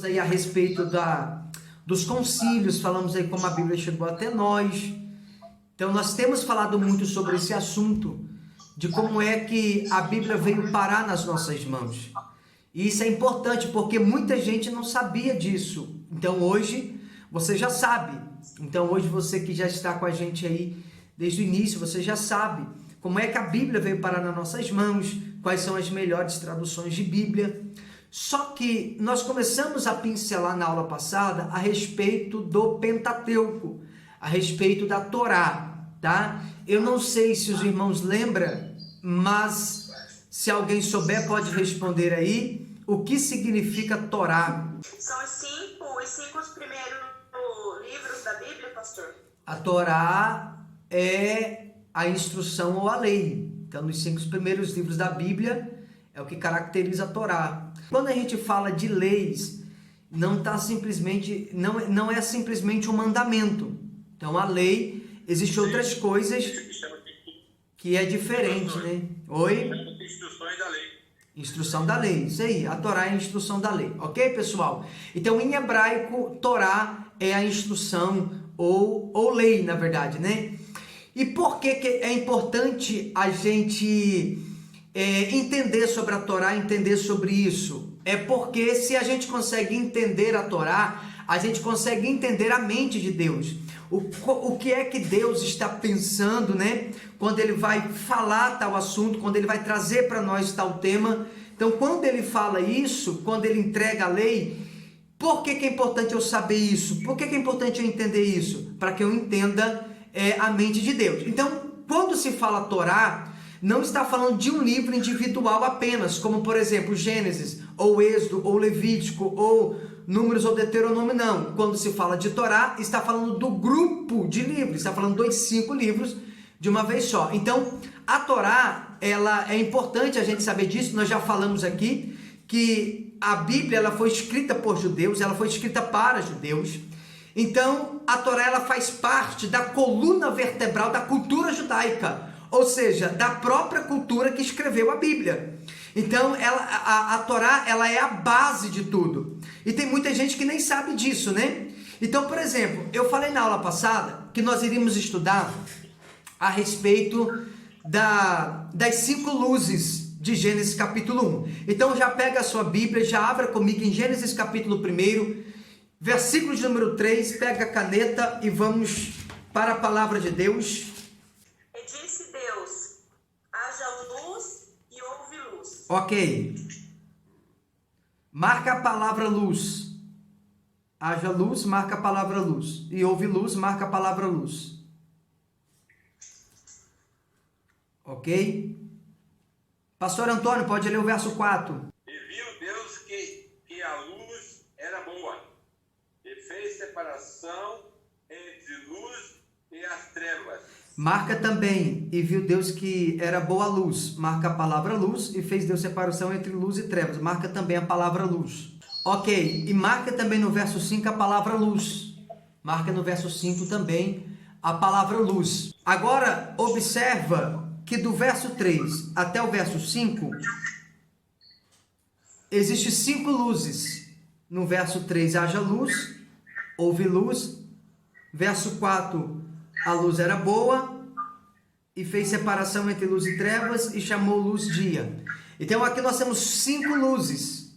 Aí a respeito dos concílios, falamos aí como a Bíblia chegou até nós. Então nós temos falado muito sobre esse assunto, de como é que a Bíblia veio parar nas nossas mãos. E isso é importante porque muita gente não sabia disso. Então hoje você já sabe. Então hoje você que já está com a gente aí desde o início, você já sabe como é que a Bíblia veio parar nas nossas mãos, quais são as melhores traduções de Bíblia. Só que nós começamos a pincelar na aula passada a respeito do Pentateuco, a respeito da Torá, tá? Eu não sei se os irmãos lembram, mas se alguém souber pode responder aí o que significa Torá. São os cinco primeiros livros da Bíblia, pastor? A Torá é a instrução ou a lei. Então, nos 5 primeiros livros da Bíblia é o que caracteriza a Torá. Quando a gente fala de leis, não é simplesmente um mandamento. Então, a lei, existem outras coisas que é diferente, né? Oi? Instruções da lei. Instrução da lei, isso aí. A Torá é a instrução da lei, ok, pessoal? Então, em hebraico, Torá é a instrução ou lei, na verdade, né? E por que é importante a gente entender sobre a Torá, entender sobre isso? É porque se a gente consegue entender a Torá, a gente consegue entender a mente de Deus. O que é que Deus está pensando, né? Quando Ele vai falar tal assunto, quando Ele vai trazer para nós tal tema. Então, quando Ele fala isso, quando Ele entrega a lei, por que é importante eu saber isso? Por que é importante eu entender isso? Para que eu entenda a mente de Deus. Então, quando se fala Torá, não está falando de um livro individual apenas, como por exemplo Gênesis, ou Êxodo, ou Levítico, ou Números ou Deuteronômio, não. Quando se fala de Torá, está falando do grupo de livros, está falando dos 5 livros de uma vez só. Então, a Torá, ela é importante a gente saber disso, nós já falamos aqui que a Bíblia ela foi escrita por judeus, ela foi escrita para judeus. Então, a Torá ela faz parte da coluna vertebral da cultura judaica, ou seja, da própria cultura que escreveu a Bíblia. Então, a Torá ela é a base de tudo. E tem muita gente que nem sabe disso, né? Então, por exemplo, eu falei na aula passada que nós iríamos estudar a respeito das 5 luzes de Gênesis capítulo 1. Então, já pega a sua Bíblia, já abra comigo em Gênesis capítulo 1, versículo de número 3, pega a caneta e vamos para a palavra de Deus. E disse Deus, haja luz e houve luz. Ok. Marca a palavra luz. Haja luz, marca a palavra luz. E houve luz, marca a palavra luz. Ok? Pastor Antônio, pode ler o verso 4. E viu Deus que a luz era boa, e fez separação entre luz e as trevas. Marca também, e viu Deus que era boa a luz. Marca a palavra luz, e fez Deus separação entre luz e trevas. Marca também a palavra luz. Ok, e marca também no verso 5 a palavra luz. Marca no verso 5 também a palavra luz. Agora, observa que do verso 3 até o verso 5, existem 5 luzes. No verso 3, haja luz, houve luz. Verso 4, a luz era boa, e fez separação entre luz e trevas, e chamou luz dia. Então aqui nós temos 5 luzes,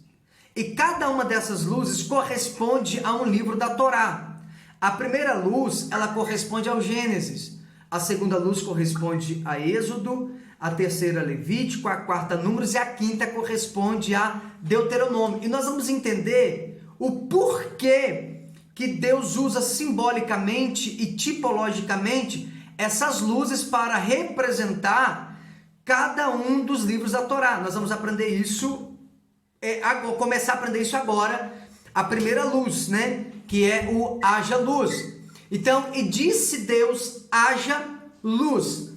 e cada uma dessas luzes corresponde a um livro da Torá. A primeira luz, ela corresponde ao Gênesis. A segunda luz corresponde a Êxodo, a terceira a Levítico, a quarta a Números e a quinta corresponde a Deuteronômio. E nós vamos entender o porquê que Deus usa simbolicamente e tipologicamente essas luzes para representar cada um dos livros da Torá. Nós vamos aprender isso, começar a aprender isso agora, a primeira luz, né? Que é o haja luz. Então, e disse Deus, haja luz.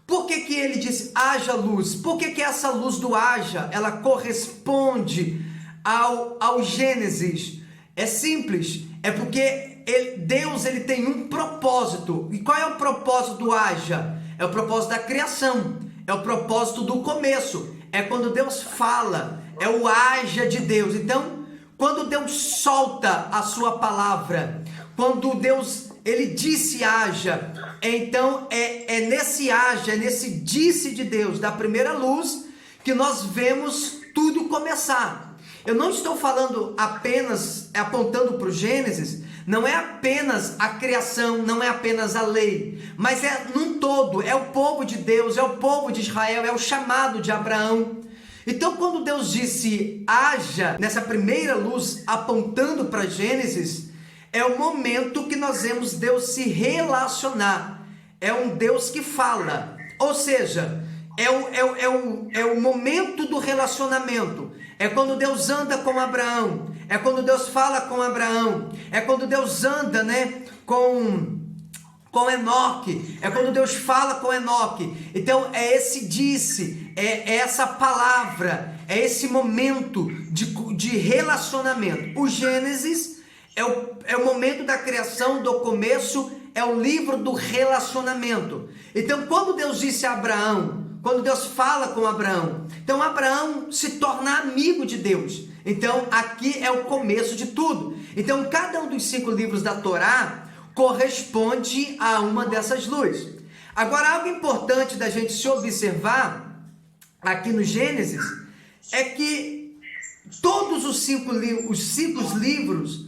Por que ele disse haja luz? Por que essa luz do haja, ela corresponde ao Gênesis? É simples, é porque Deus ele tem um propósito. E qual é o propósito do haja? É o propósito da criação, é o propósito do começo, é quando Deus fala, é o haja de Deus. Então, quando Deus solta a sua palavra, quando Deus, ele disse haja, então é nesse disse de Deus, da primeira luz, que nós vemos tudo começar. Eu não estou falando apenas, apontando para o Gênesis, não é apenas a criação, não é apenas a lei, mas é num todo, é o povo de Deus, é o povo de Israel, é o chamado de Abraão. Então, quando Deus disse haja, nessa primeira luz apontando para Gênesis, é o momento que nós vemos Deus se relacionar. É um Deus que fala, ou seja, é o momento do relacionamento. É quando Deus anda com Abraão, é quando Deus fala com Abraão, é quando Deus anda, né, com Enoque, é quando Deus fala com Enoque. Então é esse disse, é essa palavra, é esse momento de relacionamento. O Gênesis é o momento da criação, do começo, é o livro do relacionamento. Então quando Deus disse a Abraão, quando Deus fala com Abraão, então Abraão se torna amigo de Deus. Então aqui é o começo de tudo. Então cada um dos 5 livros da Torá corresponde a uma dessas luzes. Agora, algo importante da gente se observar aqui no Gênesis é que todos os 5 livros,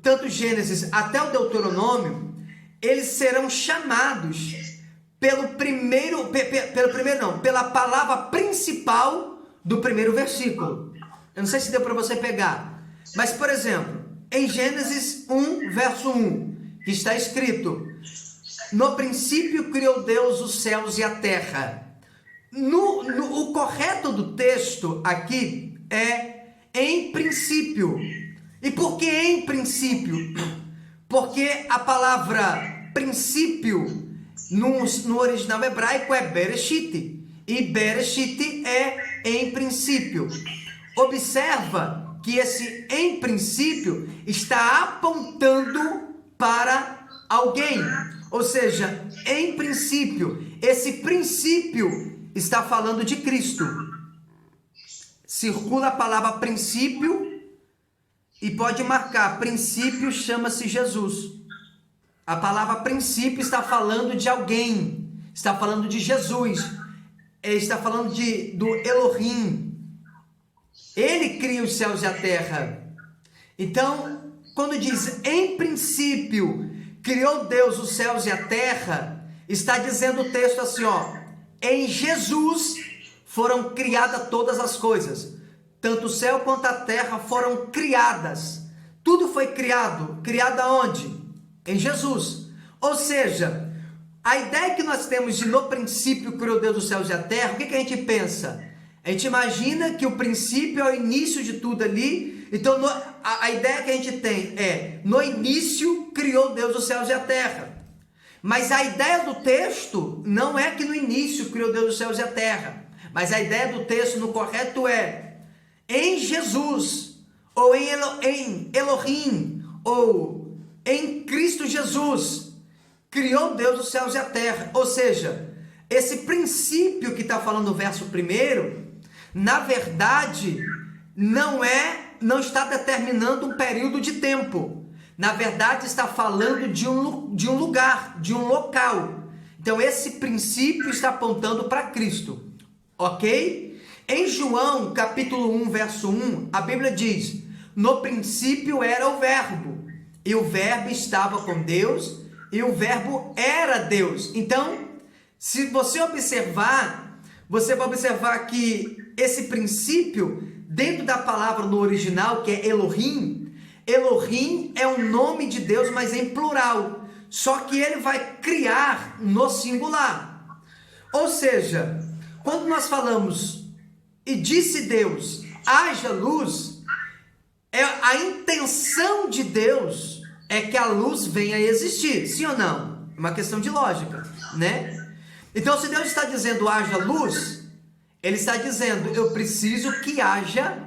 tanto Gênesis até o Deuteronômio, eles serão chamados pela palavra principal do primeiro versículo. Eu não sei se deu para você pegar, mas, por exemplo, em Gênesis 1, verso 1, que está escrito: no princípio criou Deus os céus e a terra. O correto do texto aqui é em princípio. E por que em princípio? Porque a palavra princípio no original hebraico é Bereshit, e Bereshit é em princípio. Observa que esse em princípio está apontando para alguém, ou seja, em princípio, esse princípio está falando de Cristo. Circula a palavra princípio e pode marcar, princípio chama-se Jesus. A palavra princípio está falando de alguém, está falando de Jesus, está falando do Elohim. Ele cria os céus e a terra. Então, quando diz em princípio criou Deus os céus e a terra, está dizendo o texto assim, ó: em Jesus foram criadas todas as coisas, tanto o céu quanto a terra foram criadas. Tudo foi criado. Criado aonde? Em Jesus. Ou seja, a ideia que nós temos de no princípio criou Deus os céus e a terra, o que a gente pensa? A gente imagina que o princípio é o início de tudo ali. Então a ideia que a gente tem é: no início criou Deus os céus e a terra. Mas a ideia do texto não é que no início criou Deus os céus e a terra. Mas a ideia do texto no correto é: em Jesus, ou em Elohim, ou em Cristo Jesus, criou Deus os céus e a terra. Ou seja, esse princípio que está falando no verso 1, na verdade, não está determinando um período de tempo. Na verdade, está falando de um lugar, de um local. Então, esse princípio está apontando para Cristo. Ok? Em João, capítulo 1, verso 1, a Bíblia diz: no princípio era o verbo, e o verbo estava com Deus, e o verbo era Deus. Então, se você observar, você vai observar que esse princípio, dentro da palavra no original, que é Elohim, Elohim é um nome de Deus, mas em plural. Só que ele vai criar no singular. Ou seja, quando nós falamos e disse Deus, haja luz, a intenção de Deus é que a luz venha a existir. Sim ou não? É uma questão de lógica, né? Então, se Deus está dizendo haja luz, Ele está dizendo: eu preciso que haja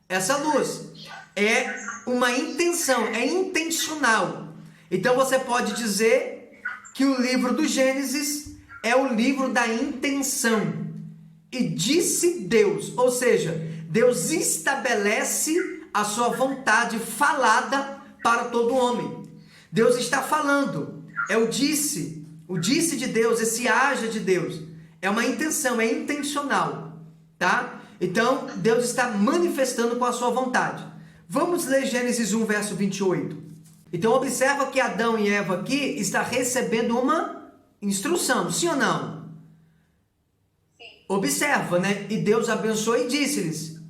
essa luz. É uma intenção, é intencional. Então você pode dizer que o livro do Gênesis é o livro da intenção. E disse Deus, ou seja, Deus estabelece a sua vontade falada para todo homem. Deus está falando, é o disse de Deus, esse haja de Deus. É uma intenção, é intencional, tá? Então, Deus está manifestando com a sua vontade. Vamos ler Gênesis 1, verso 28. Então, observa que Adão e Eva aqui estão recebendo uma instrução, sim ou não? Sim. Observa, né? E Deus abençoou e disse-lhes,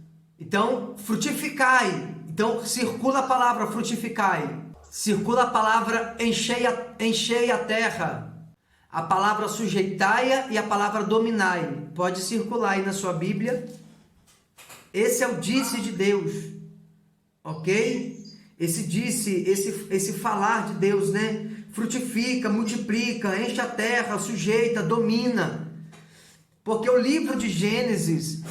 então, frutificai. Então, circula a palavra frutificai. Circula a palavra enchei a terra. A palavra sujeitai-a e a palavra dominai. Pode circular aí na sua Bíblia. Esse é o disse de Deus. Ok? Esse disse, esse falar de Deus, né? Frutifica, multiplica, enche a terra, sujeita, domina. Porque o livro de Gênesis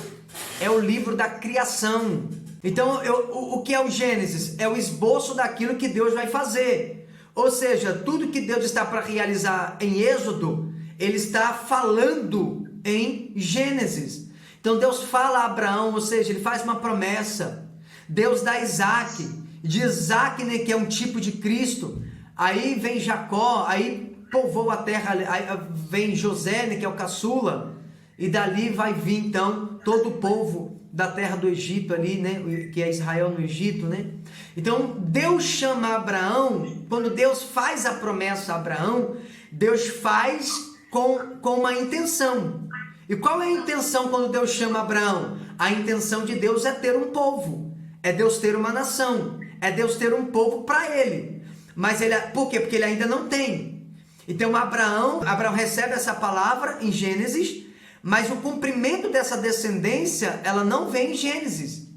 é o livro da criação. Então, o que é o Gênesis? É o esboço daquilo que Deus vai fazer. Ou seja, tudo que Deus está para realizar em Êxodo, Ele está falando em Gênesis. Então, Deus fala a Abraão, ou seja, Ele faz uma promessa. Deus dá Isaac, de Isaac, né, que é um tipo de Cristo. Aí vem Jacó, aí povoa a terra, aí vem José, né, que é o caçula. E dali vai vir, então, todo o povo da terra do Egito ali, né, que é Israel no Egito, né? Então, Deus chama Abraão, quando Deus faz a promessa a Abraão, Deus faz com uma intenção. E qual é a intenção quando Deus chama Abraão? A intenção de Deus é ter um povo, é Deus ter uma nação, é Deus ter um povo para ele. Mas por quê? Porque ele ainda não tem. Então, Abraão recebe essa palavra em Gênesis, mas o cumprimento dessa descendência, ela não vem em Gênesis.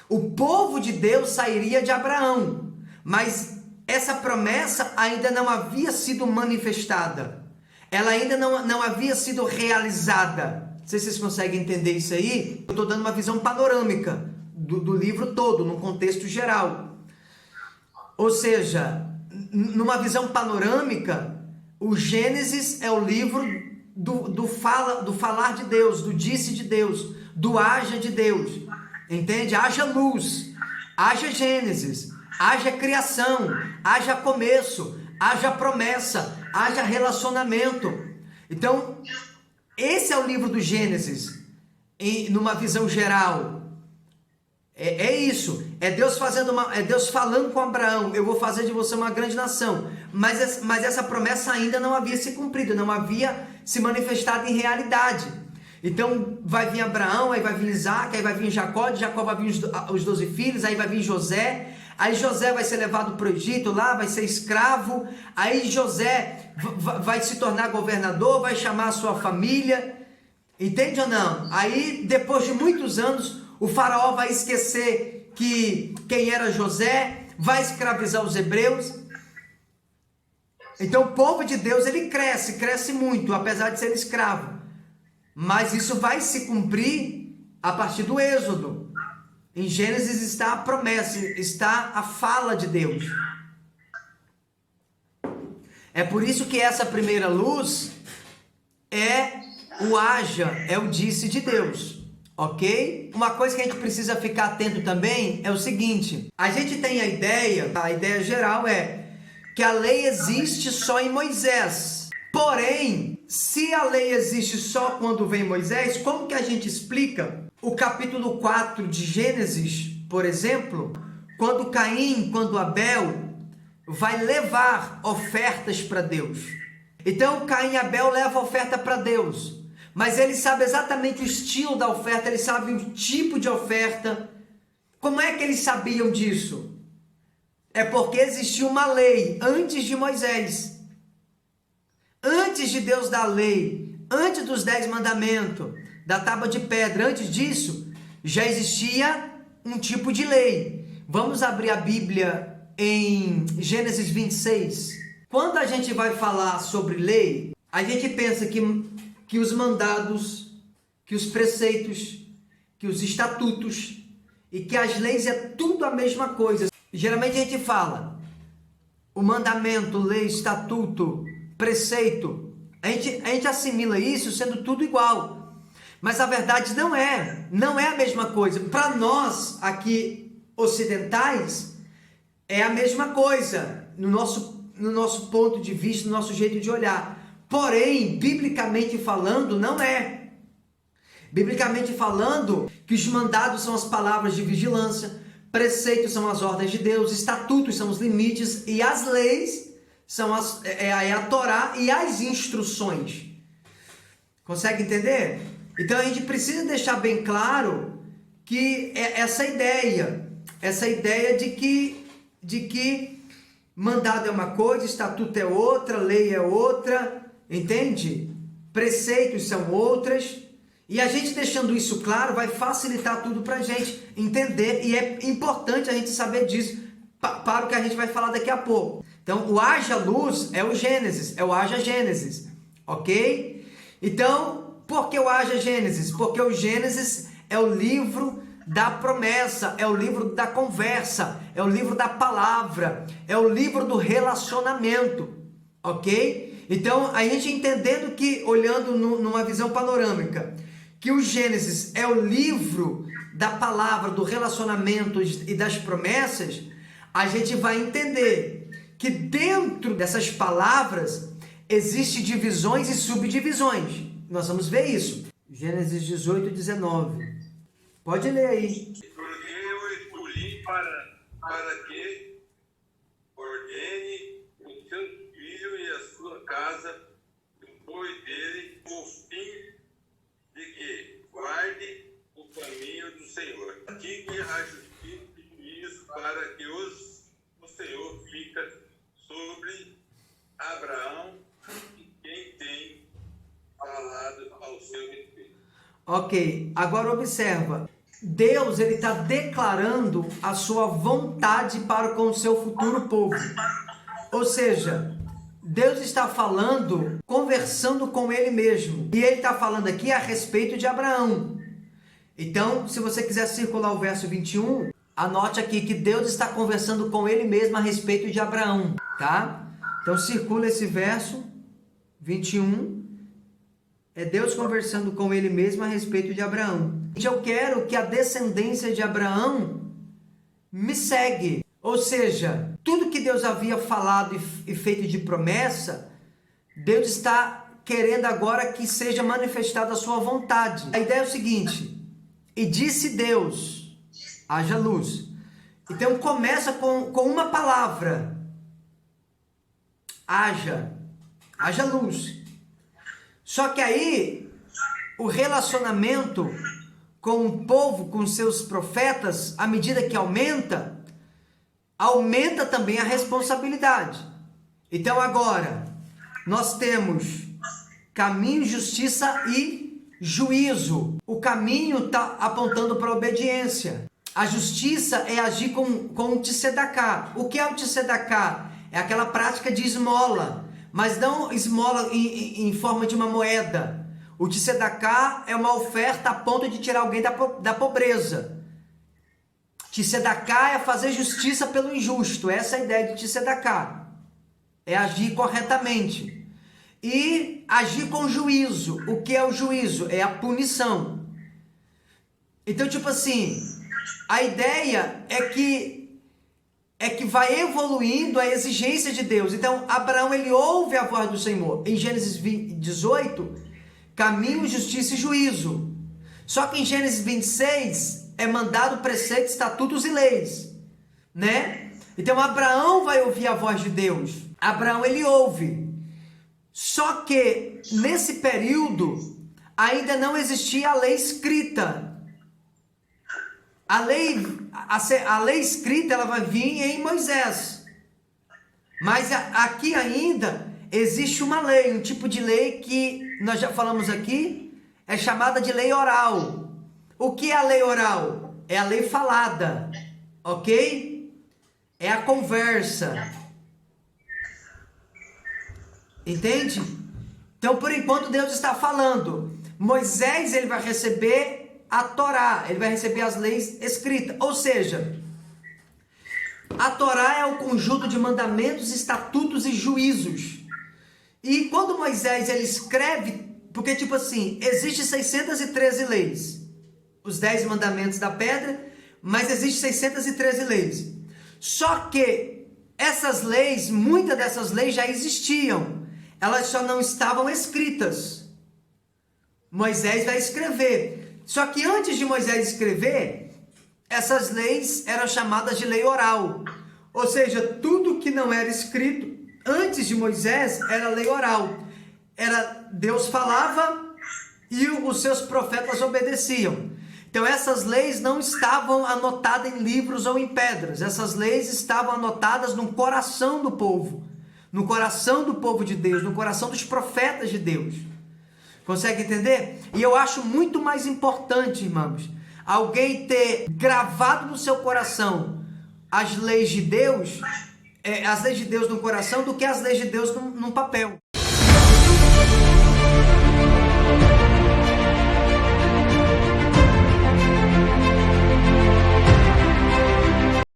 O povo de Deus sairia de Abraão, mas essa promessa ainda não havia sido manifestada. Ela ainda não havia sido realizada. Não sei se vocês conseguem entender isso aí. Eu estou dando uma visão panorâmica do livro todo, num contexto geral. Ou seja, numa visão panorâmica, o Gênesis é o livro do falar de Deus, do disse de Deus, do haja de Deus, entende? Haja luz, haja Gênesis, haja criação, haja começo, haja promessa, haja relacionamento. Então, esse é o livro do Gênesis, numa visão geral. É isso, é Deus falando com Abraão, eu vou fazer de você uma grande nação, mas essa promessa ainda não havia se cumprido, não havia se manifestado em realidade. Então vai vir Abraão, aí vai vir Isaac, aí vai vir Jacó, de Jacó vai vir os 12 filhos, aí vai vir José, aí José vai ser levado para o Egito, lá vai ser escravo, aí José vai se tornar governador, vai chamar a sua família, entende ou não? Aí depois de muitos anos, o faraó vai esquecer quem era José, vai escravizar os hebreus. Então o povo de Deus, ele cresce muito, apesar de ser escravo. Mas isso vai se cumprir a partir do Êxodo. Em Gênesis está a promessa, está a fala de Deus. É por isso que essa primeira luz é o haja, é o disse de Deus. Ok? Uma coisa que a gente precisa ficar atento também é o seguinte: a gente tem a ideia geral é que a lei existe só em Moisés. Porém, se a lei existe só quando vem Moisés, como que a gente explica o capítulo 4 de Gênesis, por exemplo, quando Abel vai levar ofertas para Deus? Então, Caim e Abel levam oferta para Deus. Mas ele sabe exatamente o estilo da oferta, ele sabe o tipo de oferta. Como é que eles sabiam disso? É porque existia uma lei antes de Moisés. Antes de Deus dar a lei, antes dos 10 mandamentos, da tábua de pedra, antes disso, já existia um tipo de lei. Vamos abrir a Bíblia em Gênesis 26. Quando a gente vai falar sobre lei, a gente pensa que os mandados, que os preceitos, que os estatutos e que as leis é tudo a mesma coisa. Geralmente a gente fala o mandamento, lei, estatuto, preceito. A gente assimila isso sendo tudo igual. Mas a verdade não é a mesma coisa. Para nós aqui ocidentais, é a mesma coisa no nosso ponto de vista, no nosso jeito de olhar. Porém, biblicamente falando, não é. Biblicamente falando, que os mandados são as palavras de vigilância, preceitos são as ordens de Deus, estatutos são os limites e as leis são a Torá e as instruções. Consegue entender? Então a gente precisa deixar bem claro que essa ideia de que mandado é uma coisa, estatuto é outra, lei é outra, entende? Preceitos são outras. E a gente deixando isso claro vai facilitar tudo para a gente entender, e é importante a gente saber disso para o que a gente vai falar daqui a pouco. Então, o haja luz é o Gênesis, é o haja Gênesis, ok? Então, por que o haja Gênesis? Porque o Gênesis é o livro da promessa, é o livro da conversa, é o livro da palavra, é o livro do relacionamento, ok? Então, a gente entendendo que, olhando numa visão panorâmica, que o Gênesis é o livro da palavra, do relacionamento e das promessas, a gente vai entender que dentro dessas palavras existem divisões e subdivisões. Nós vamos ver isso. Gênesis 18, 19. Pode ler aí. Porque eu escolhi para que ordene o seu filho e a sua casa depois dele, o fim de que guarde o caminho do Senhor. Pratique a justiça e juízo para que o Senhor fica sobre Abraão e quem tem falado ao seu respeito. Ok, agora observa. Deus ele está declarando a sua vontade para com o seu futuro povo. Ou seja, Deus está falando, conversando com ele mesmo. E ele está falando aqui a respeito de Abraão. Então, se você quiser circular o verso 21, anote aqui que Deus está conversando com ele mesmo a respeito de Abraão, tá? Então, circula esse verso 21. É Deus conversando com ele mesmo a respeito de Abraão. Eu quero que a descendência de Abraão me segue. Ou seja, tudo que Deus havia falado e feito de promessa, Deus está querendo agora que seja manifestada a sua vontade. A ideia é o seguinte: e disse Deus, haja luz. Então começa com uma palavra. Haja luz. Só que aí, o relacionamento com o povo, com seus profetas, à medida que aumenta também a responsabilidade. Então agora, nós temos caminho, justiça e juízo. O caminho está apontando para a obediência. A justiça é agir com o tzedaká. O que é o tzedaká? É aquela prática de esmola, mas não esmola em forma de uma moeda. O tzedaká é uma oferta a ponto de tirar alguém da pobreza. Tzedaká é fazer justiça pelo injusto. Essa é a ideia de tzedaká. É agir corretamente. E agir com juízo. O que é o juízo? É a punição. Então, tipo assim, a ideia é que vai evoluindo a exigência de Deus. Então, Abraão, ele ouve a voz do Senhor. Em Gênesis 18, caminho, justiça e juízo. Só que em Gênesis 26, é mandado preceitos, estatutos e leis, né? Então, Abraão vai ouvir a voz de Deus. Abraão, ele ouve. Só que, nesse período, ainda não existia a lei escrita. A lei escrita, ela vai vir em Moisés. Mas aqui ainda existe uma lei, um tipo de lei que nós já falamos aqui, é chamada de lei oral. O que é a lei oral? É a lei falada, ok? É a conversa. Entende? Então, por enquanto, Deus está falando. Moisés, ele vai receber a Torá, ele vai receber as leis escritas. Ou seja, a Torá é o conjunto de mandamentos, estatutos e juízos. E quando Moisés, ele escreve, porque tipo assim, existe 613 leis. Os 10 mandamentos da pedra, mas existem 613 leis. Só que essas leis, muitas dessas leis já existiam, elas só não estavam escritas. Moisés vai escrever. Só que antes de Moisés escrever, essas leis eram chamadas de lei oral. Ou seja, tudo que não era escrito antes de Moisés era lei oral. Era Deus falava e os seus profetas obedeciam. Então essas leis não estavam anotadas em livros ou em pedras. Essas leis estavam anotadas no coração do povo. No coração do povo de Deus, no coração dos profetas de Deus. Consegue entender? E eu acho muito mais importante, irmãos, alguém ter gravado no seu coração as leis de Deus no coração, do que as leis de Deus num papel.